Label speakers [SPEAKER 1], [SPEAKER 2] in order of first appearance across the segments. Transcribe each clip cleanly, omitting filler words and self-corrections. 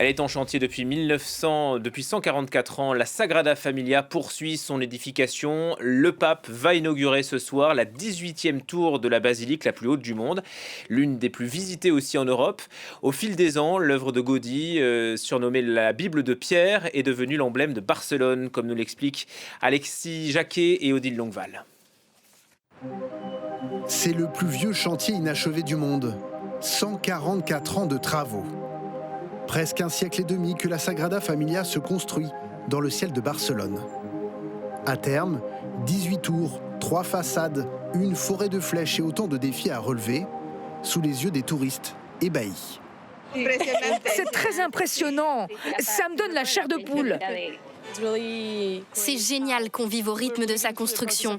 [SPEAKER 1] Elle est en chantier depuis 1900, depuis 144 ans. La Sagrada Familia poursuit son édification. Le pape va inaugurer ce soir la 18e tour de la basilique la plus haute du monde, l'une des plus visitées aussi en Europe. Au fil des ans, l'œuvre de Gaudí, surnommée la Bible de Pierre, est devenue l'emblème de Barcelone, comme nous l'expliquent Alexis Jacquet et Odile Longval.
[SPEAKER 2] C'est le plus vieux chantier inachevé du monde. 144 ans de travaux. Presque un siècle et demi que la Sagrada Familia se construit dans le ciel de Barcelone. À terme, 18 tours, 3 façades, une forêt de flèches et autant de défis à relever, sous les yeux des touristes ébahis.
[SPEAKER 3] C'est très impressionnant. Ça me donne la chair de poule.
[SPEAKER 4] C'est génial qu'on vive au rythme de sa construction.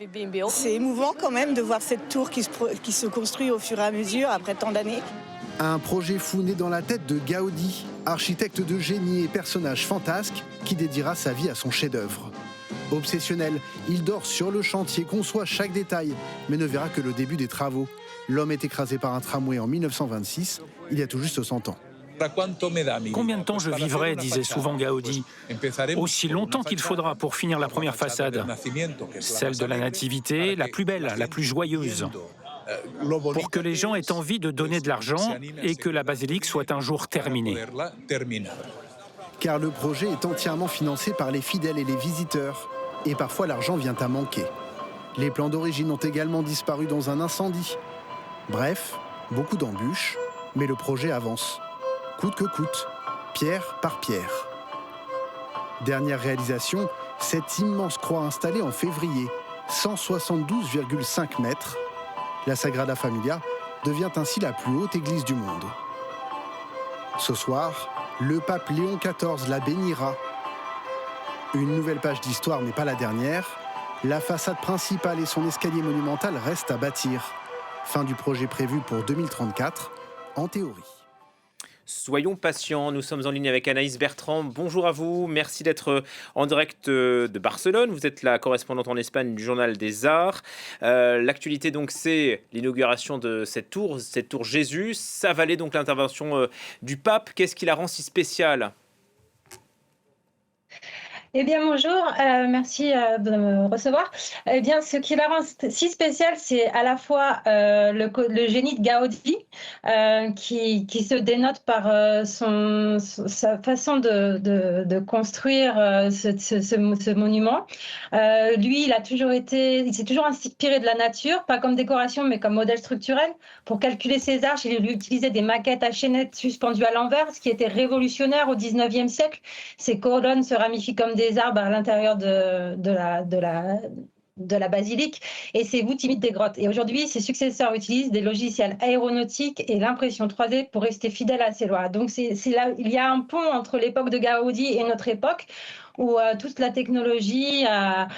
[SPEAKER 5] C'est émouvant quand même de voir cette tour qui se construit au fur et à mesure après tant d'années.
[SPEAKER 2] Un projet fou né dans la tête de Gaudi, architecte de génie et personnage fantasque qui dédiera sa vie à son chef-d'œuvre. Obsessionnel, il dort sur le chantier, conçoit chaque détail, mais ne verra que le début des travaux. L'homme est écrasé par un tramway en 1926, il y a tout juste 100 ans.
[SPEAKER 6] Combien de temps je vivrai, disait souvent Gaudi. Aussi longtemps qu'il faudra pour finir la première façade, celle de la Nativité, la plus belle, la plus joyeuse, pour que les gens aient envie de donner de l'argent et que la basilique soit un jour terminée.
[SPEAKER 2] Car le projet est entièrement financé par les fidèles et les visiteurs, et parfois l'argent vient à manquer. Les plans d'origine ont également disparu dans un incendie. Bref, beaucoup d'embûches, mais le projet avance. Coûte que coûte, pierre par pierre. Dernière réalisation, cette immense croix installée en février, 172,5 mètres. La Sagrada Familia devient ainsi la plus haute église du monde. Ce soir, le pape Léon XIV la bénira. Une nouvelle page d'histoire n'est pas la dernière. La façade principale et son escalier monumental restent à bâtir. Fin du projet prévu pour 2034, en théorie.
[SPEAKER 1] Soyons patients, nous sommes en ligne avec Anaïs Bertrand. Bonjour à vous, merci d'être en direct de Barcelone. Vous êtes la correspondante en Espagne du Journal des Arts. L'actualité donc c'est l'inauguration de cette tour Jésus. Ça valait donc l'intervention du pape. Qu'est-ce qui la rend si spéciale ?
[SPEAKER 7] Eh bien, bonjour, merci de me recevoir. Eh bien, ce qui la rend si spéciale, c'est à la fois le génie de Gaudi, qui se dénote par sa façon de construire ce monument. Lui, il s'est toujours inspiré de la nature, pas comme décoration, mais comme modèle structurel. Pour calculer ses arches, il utilisait des maquettes à chaînettes suspendues à l'envers, ce qui était révolutionnaire au XIXe siècle. Ces colonnes se ramifient comme des arbres à l'intérieur de la basilique et ces voûtes imitent des grottes. Et aujourd'hui, ses successeurs utilisent des logiciels aéronautiques et l'impression 3D pour rester fidèles à ces lois. Donc c'est là, il y a un pont entre l'époque de Gaudi et notre époque où toute la technologie a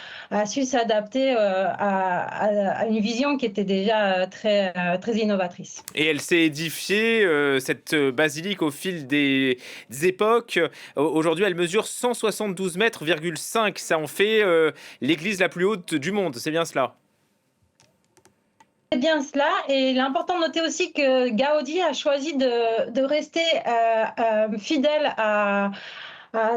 [SPEAKER 7] su s'adapter à une vision qui était déjà très innovatrice.
[SPEAKER 1] Et elle s'est édifiée, cette basilique, au fil des époques. Aujourd'hui, elle mesure 172,5 mètres. Ça en fait l'église la plus haute du monde, c'est bien cela ?
[SPEAKER 7] C'est bien cela, et il est important de noter aussi que Gaudi a choisi de rester fidèle à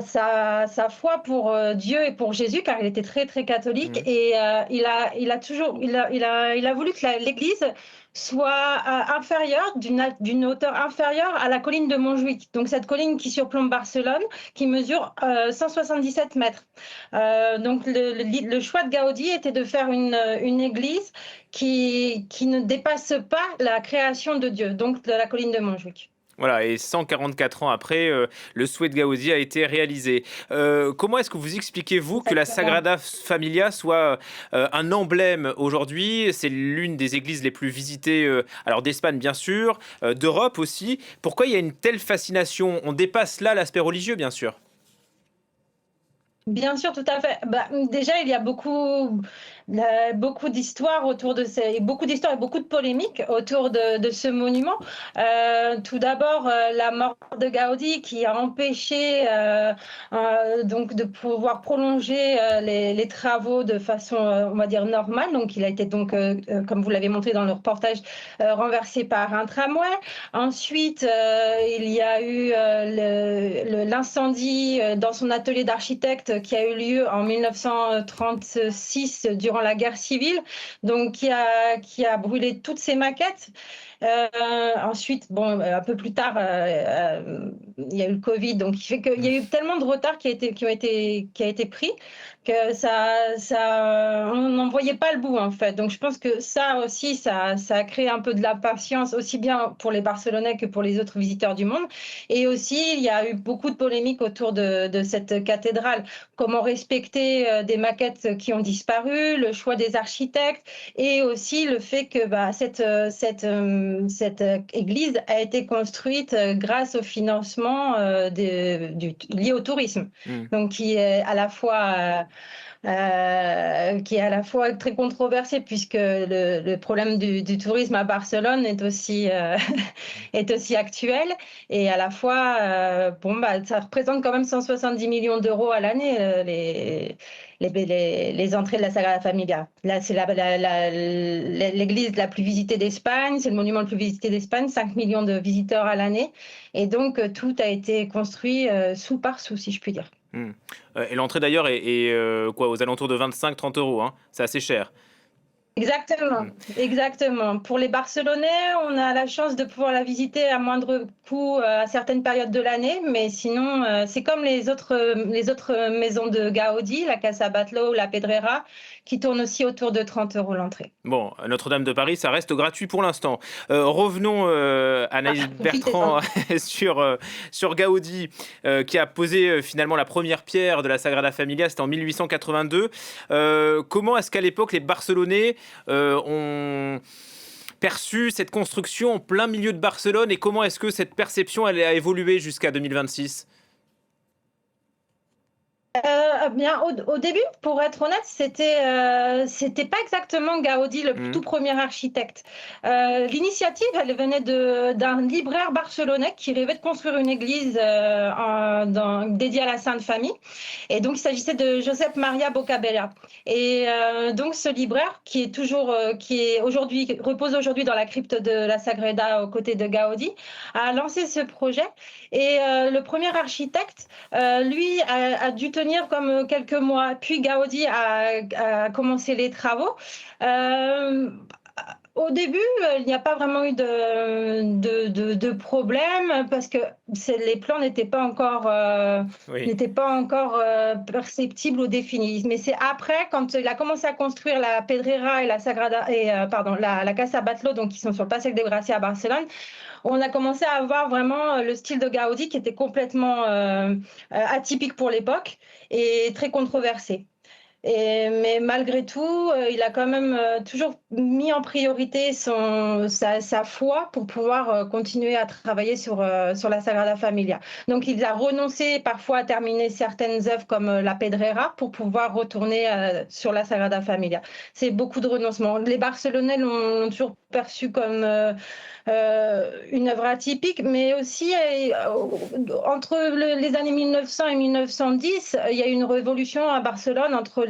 [SPEAKER 7] sa foi pour Dieu et pour Jésus, car il était très très catholique. Et il a voulu que l'Église soit inférieure, d'une hauteur inférieure à la colline de Montjuïc. Donc cette colline qui surplombe Barcelone, qui mesure 177 mètres. Donc le choix de Gaudi était de faire une église qui ne dépasse pas la création de Dieu, donc de la colline de Montjuïc.
[SPEAKER 1] Voilà, et 144 ans après, le souhait de Gaudi a été réalisé. Comment est-ce que vous expliquez-vous que la Sagrada Familia soit un emblème aujourd'hui ? C'est l'une des églises les plus visitées, alors d'Espagne bien sûr, d'Europe aussi. Pourquoi il y a une telle fascination ? On dépasse là l'aspect religieux, bien sûr.
[SPEAKER 7] Bien sûr, tout à fait. Déjà, il y a beaucoup beaucoup d'histoires autour de beaucoup d'histoires et beaucoup de polémiques autour de ce monument. Tout d'abord, la mort de Gaudi qui a empêché donc de pouvoir prolonger les travaux de façon, on va dire, normale. Donc, il a été donc, comme vous l'avez montré dans le reportage, renversé par un tramway. Ensuite, il y a eu l'incendie dans son atelier d'architecte qui a eu lieu en 1936 durant la guerre civile, donc qui a brûlé toutes ses maquettes. Ensuite, bon, un peu plus tard, il y a eu le Covid, donc qui fait qu'il y a eu tellement de retard qui a été pris que on n'en voyait pas le bout en fait. Donc je pense que ça aussi, ça a créé un peu de la patience, aussi bien pour les Barcelonais que pour les autres visiteurs du monde. Et aussi, il y a eu beaucoup de polémiques autour de cette cathédrale. Comment respecter des maquettes qui ont disparu, le choix des architectes, et aussi le fait que cette église a été construite grâce au financement lié au tourisme. Donc qui est à la fois très controversé puisque le problème du tourisme à Barcelone est aussi actuel, et à la fois ça représente quand même 170 millions d'euros à l'année, les entrées de la Sagrada Familia. Là, c'est l'église la plus visitée d'Espagne, c'est le monument le plus visité d'Espagne, 5 millions de visiteurs à l'année. Et donc, tout a été construit sous par sous, si je puis dire.
[SPEAKER 1] Et l'entrée d'ailleurs est aux alentours de 25-30 euros. Hein. C'est assez cher.
[SPEAKER 7] Exactement, exactement. Pour les Barcelonais, on a la chance de pouvoir la visiter à moindre coût à certaines périodes de l'année, mais sinon, c'est comme les autres maisons de Gaudi, la Casa Batlló ou la Pedrera, qui tournent aussi autour de 30 euros l'entrée.
[SPEAKER 1] Bon, Notre-Dame de Paris, ça reste gratuit pour l'instant. Revenons, Anaïs Bertrand, sur Gaudi, qui a posé finalement la première pierre de la Sagrada Familia, c'était en 1882. Comment est-ce qu'à l'époque, les Barcelonais ont perçu cette construction en plein milieu de Barcelone, et comment est-ce que cette perception elle a évolué jusqu'à 2026 ?
[SPEAKER 7] Bien, au début, pour être honnête, c'était pas exactement Gaudi le tout premier architecte. L'initiative, elle venait d'un libraire barcelonais qui rêvait de construire une église dédiée à la Sainte Famille. Et donc, il s'agissait de Josep Maria Bocabella. Et donc, ce libraire, repose aujourd'hui dans la crypte de la Sagrada aux côtés de Gaudi, a lancé ce projet. Et le premier architecte, lui, a dû tenir comme quelques mois. Puis Gaudi a commencé les travaux. Au début, il n'y a pas vraiment eu de problème parce que les plans n'étaient pas encore perceptibles ou définis. Mais c'est après, quand il a commencé à construire la Pedrera et la Casa Batlló, donc qui sont sur le Passeig de Gràcia à Barcelone, on a commencé à avoir vraiment le style de Gaudi qui était complètement atypique pour l'époque et très controversé. Mais malgré tout, il a quand même toujours mis en priorité sa foi pour pouvoir continuer à travailler sur la Sagrada Familia. Donc il a renoncé parfois à terminer certaines œuvres comme la Pedrera pour pouvoir retourner sur la Sagrada Familia. C'est beaucoup de renoncements. Les Barcelonais l'ont toujours perçu comme une œuvre atypique, mais aussi entre les années 1900 et 1910, il y a eu une révolution à Barcelone entre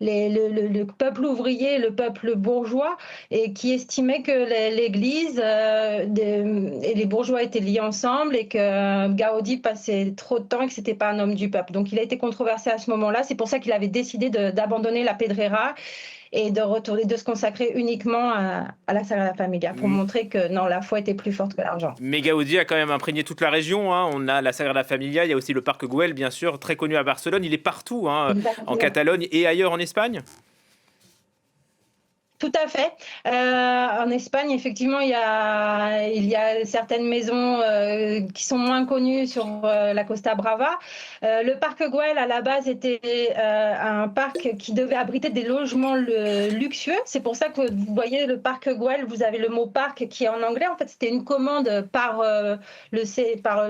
[SPEAKER 7] le peuple ouvrier et le peuple bourgeois, et qui estimait que l'Église et les bourgeois étaient liés ensemble et que Gaudi passait trop de temps et que c'était pas un homme du peuple. Donc il a été controversé à ce moment-là. C'est pour ça qu'il avait décidé d'abandonner la Pedrera et de se consacrer uniquement à la Sagrada Familia pour montrer que non, la foi était plus forte que l'argent.
[SPEAKER 1] Mais Gaudi a quand même imprégné toute la région. Hein. On a la Sagrada Familia, il y a aussi le Parc Güell, bien sûr, très connu à Barcelone. Il est partout, en Catalogne et ailleurs en Espagne.
[SPEAKER 7] Tout à fait. En Espagne, effectivement, il y a certaines maisons qui sont moins connues sur la Costa Brava. Le parc Güell, à la base, était un parc qui devait abriter des logements luxueux. C'est pour ça que vous voyez le parc Güell, vous avez le mot parc qui est en anglais. En fait, c'était une commande par le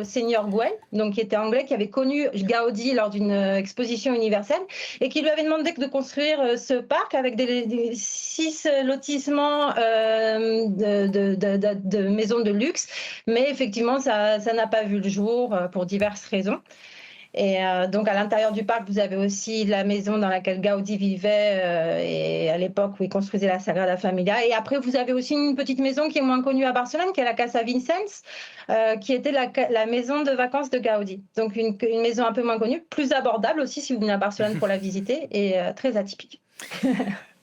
[SPEAKER 7] seigneur Güell, donc qui était anglais, qui avait connu Gaudi lors d'une exposition universelle et qui lui avait demandé de construire ce parc avec des 6 lotissements de maisons de luxe, mais effectivement, ça n'a pas vu le jour pour diverses raisons. Et donc, à l'intérieur du parc, vous avez aussi la maison dans laquelle Gaudi vivait et à l'époque où il construisait la Sagrada Familia. Et après, vous avez aussi une petite maison qui est moins connue à Barcelone, qui est la Casa Vicens, qui était la maison de vacances de Gaudi. Donc, une maison un peu moins connue, plus abordable aussi si vous venez à Barcelone pour la visiter et très atypique.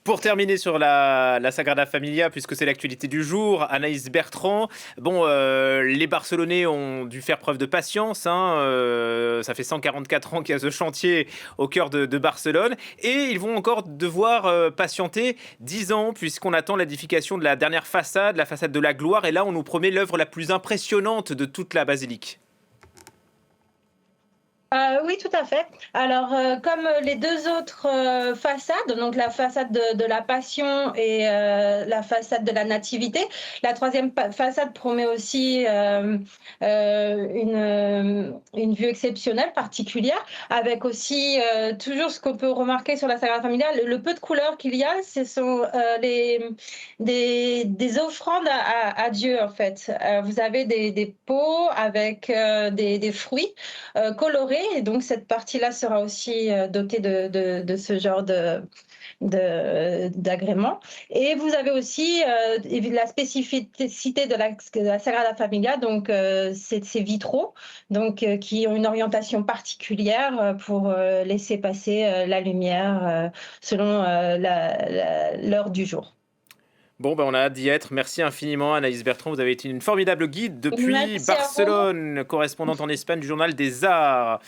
[SPEAKER 1] Pour terminer sur la Sagrada Familia, puisque c'est l'actualité du jour, Anaïs Bertrand, les Barcelonais ont dû faire preuve de patience. Ça fait 144 ans qu'il y a ce chantier au cœur de Barcelone. Et ils vont encore devoir patienter 10 ans, puisqu'on attend l'édification de la dernière façade, la façade de la gloire. Et là, on nous promet l'œuvre la plus impressionnante de toute la basilique.
[SPEAKER 7] Oui, tout à fait. Alors, comme les deux autres façades, donc la façade de la Passion et la façade de la Nativité, la troisième façade promet aussi une vue exceptionnelle, particulière, avec aussi toujours ce qu'on peut remarquer sur la Sagrada Familia, le peu de couleurs qu'il y a, ce sont des offrandes à Dieu, en fait. Vous avez des pots avec des fruits colorés. Et donc, cette partie-là sera aussi dotée de ce genre d'agrément. Et vous avez aussi la spécificité de la Sagrada Familia, donc ces vitraux donc, qui ont une orientation particulière pour laisser passer la lumière selon l'heure du jour.
[SPEAKER 1] On a hâte d'y être. Merci infiniment, Anaïs Bertrand. Vous avez été une formidable guide depuis Barcelone, correspondante en Espagne du Journal des Arts.